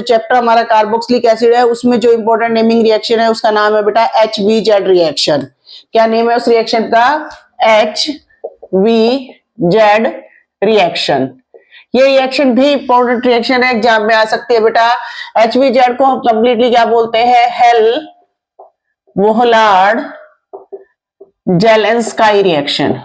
Chapter हमारा carboxylic acid है, उसमें जो इंपॉर्टेंट नेमिंग रिएक्शन है उसका नाम है बेटा HVZ रिएक्शन। क्या नेम है उस रिएक्शन का? HVZ reaction. ये रिएक्शन भी इंपॉर्टेंट रिएक्शन है, एग्जाम में आ सकती है बेटा। HVZ को हम कंप्लीटली क्या बोलते हैं? हेल-वोहलार्ड जेलेंस्काई रिएक्शन।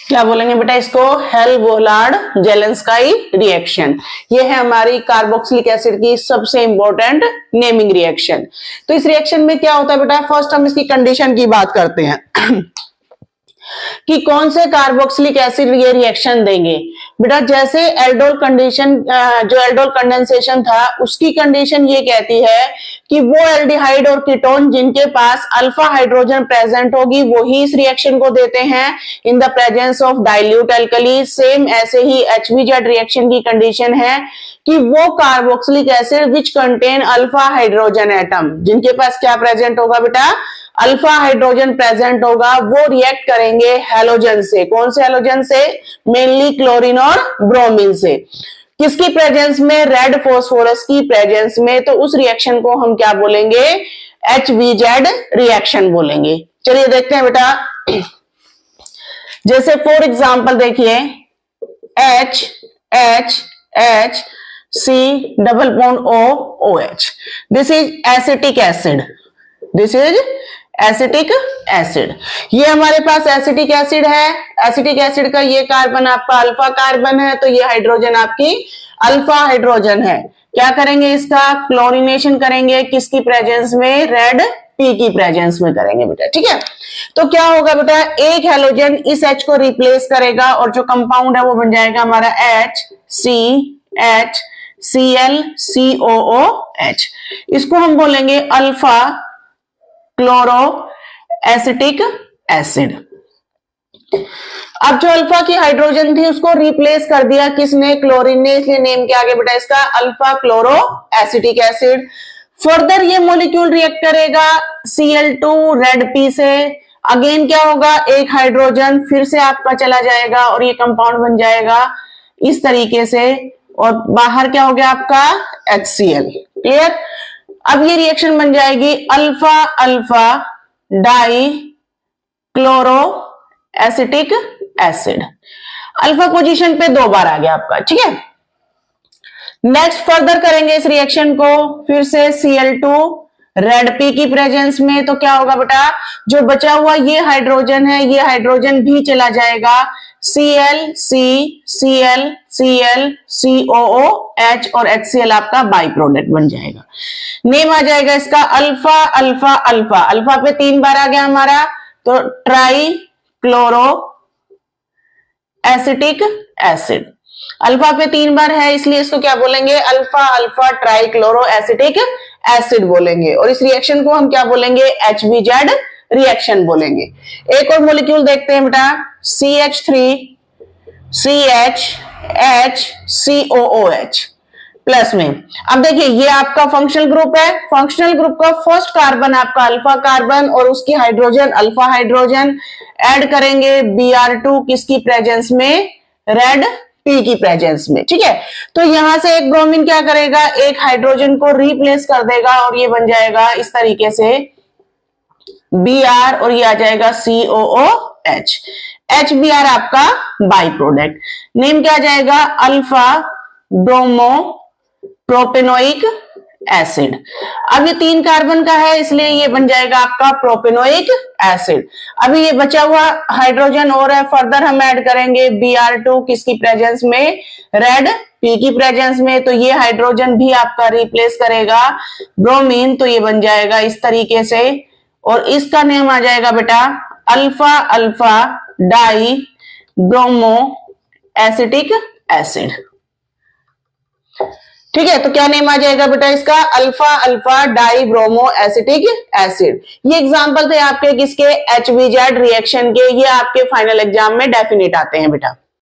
क्या बोलेंगे बेटा इसको? हेल-वोहलार्ड जेलेंस्काई रिएक्शन। ये है हमारी कार्बोक्सिलिक एसिड की सबसे इंपॉर्टेंट नेमिंग रिएक्शन। तो इस रिएक्शन में क्या होता है बेटा? फर्स्ट हम इसकी कंडीशन की बात करते हैं कि कौन से कार्बोक्सिलिक एसिड ये रिएक्शन देंगे। बेटा जैसे एल्डोल कंडीशन, जो एल्डोल कंडेंसेशन था उसकी कंडीशन ये कहती है कि वो एल्डिहाइड और कीटोन जिनके पास अल्फा हाइड्रोजन प्रेजेंट होगी वो ही इस रिएक्शन को देते हैं in the presence of dilute alkali. Same ऐसे ही HVZ रिएक्शन की कंडीशन है कि वो carboxylic acid which contain alpha hydrogen atom, जिनके पास क्या प्रेजेंट होगा बेटा? अल्फा हाइड्रोजन प्रेजेंट होगा, वो रिएक्ट करेंगे हैलोजन से। कौन से हैलोजन से? मेनली क्लोरीन और ब्रोमीन से। किसकी प्रेजेंस में? रेड फॉस्फोरस की प्रेजेंस में। तो उस रिएक्शन को हम क्या बोलेंगे? HVZ रिएक्शन बोलेंगे। चलिए देखते हैं बेटा। जैसे फॉर एग्जांपल देखिए H C double bond OH, this is acetic acid. This is acetic acid. ये हमारे पास एसिटिक एसिड है। एसिटिक एसिड का ये कार्बन आपका अल्फा कार्बन है, तो ये हाइड्रोजन आपकी अल्फा हाइड्रोजन है। क्या करेंगे? इसका क्लोरीनेशन करेंगे। किसकी प्रेजेंस में? रेड P की प्रेजेंस में करेंगे बेटा। ठीक है, तो क्या होगा बेटा? एक हैलोजन इस H को रिप्लेस करेगा और जो कंपाउंड है वो बन जाएगा हमारा HCHCl-COOH। इसको हम बोलेंगे अल्फा क्लोरो एसिटिक एसिड। अब जो अल्फा की हाइड्रोजन थी उसको रिप्लेस कर दिया किसने? क्लोरीन ने, इसलिए नेम क्या आ गया बेटा इसका? Alpha chloro acetic acid. Further ये मॉलिक्यूल रिएक्ट करेगा Cl2 रेड P से। अगेन क्या होगा? एक हाइड्रोजन फिर से आपका चला जाएगा और ये कंपाउंड बन जाएगा इस तरीके से, और बाहर क्या हो गया आपका? HCl। क्लियर? अब ये रिएक्शन बन जाएगी alpha alpha die chloro acetic acid. Alpha position पे 2 बार आ गया आपका। ठीक है, नेक्स्ट फर्दर करेंगे इस रिएक्शन को फिर से Cl2 रेड P की प्रेजेंस में। तो क्या होगा बेटा? जो बचा हुआ ये हाइड्रोजन है, ये हाइड्रोजन भी चला जाएगा ClCCl-COOH और HCl आपका बाई प्रोडक्ट बन जाएगा। नेम आ जाएगा इसका अल्फा अल्फा अल्फा। अल्फा पे 3 बार आ गया हमारा, तो try chloro acetic acid. Alpha पे 3 बार है इसलिए इसको क्या बोलेंगे? Alpha alpha try chloro acetic acid बोलेंगे। और इस रिएक्शन को हम क्या बोलेंगे? HVZ रिएक्शन बोलेंगे। एक और मॉलिक्यूल देखते हैं बेटा, CH3CHHCOOH प्लस में। अब देखिए ये आपका फंक्शनल ग्रुप है। फंक्शनल ग्रुप का फर्स्ट कार्बन आपका अल्फा कार्बन और उसकी हाइड्रोजन अल्फा हाइड्रोजन। ऐड करेंगे Br2 किसकी प्रेजेंस में? रेड P की प्रेजेंस में। ठीक है, तो यहां से एक ब्रोमीन क्या करेगा? एक हाइड्रोजन को रिप्लेस कर देगा और ये बन जाएगा इस तरीके से Br और ये आ जाएगा COOH। HBr आपका बाई प्रोडक्ट। नेम क्या आ जाएगा? Alpha bromo propanoic acid. अब ये 3 कार्बन का है इसलिए ये बन जाएगा आपका प्रोपेनोइक एसिड। अभी ये बचा हुआ हाइड्रोजन और है, फर्दर हम ऐड करेंगे Br2 किसकी प्रेजेंस में? रेड P की प्रेजेंस में। तो ये हाइड्रोजन भी आपका रिप्लेस करेगा ब्रोमीन, तो ये बन जाएगा इस तरीके से, और इसका नेम आ जाएगा बेटा alpha alpha die bromo acetic acid. ठीक है, तो क्या नेम आ जाएगा बेटा इसका? Alpha alpha die bromo acetic acid. ये एग्जांपल थे आपके किसके? HVZ रिएक्शन के। ये आपके फाइनल एग्जाम में डेफिनेट आते हैं बेटा।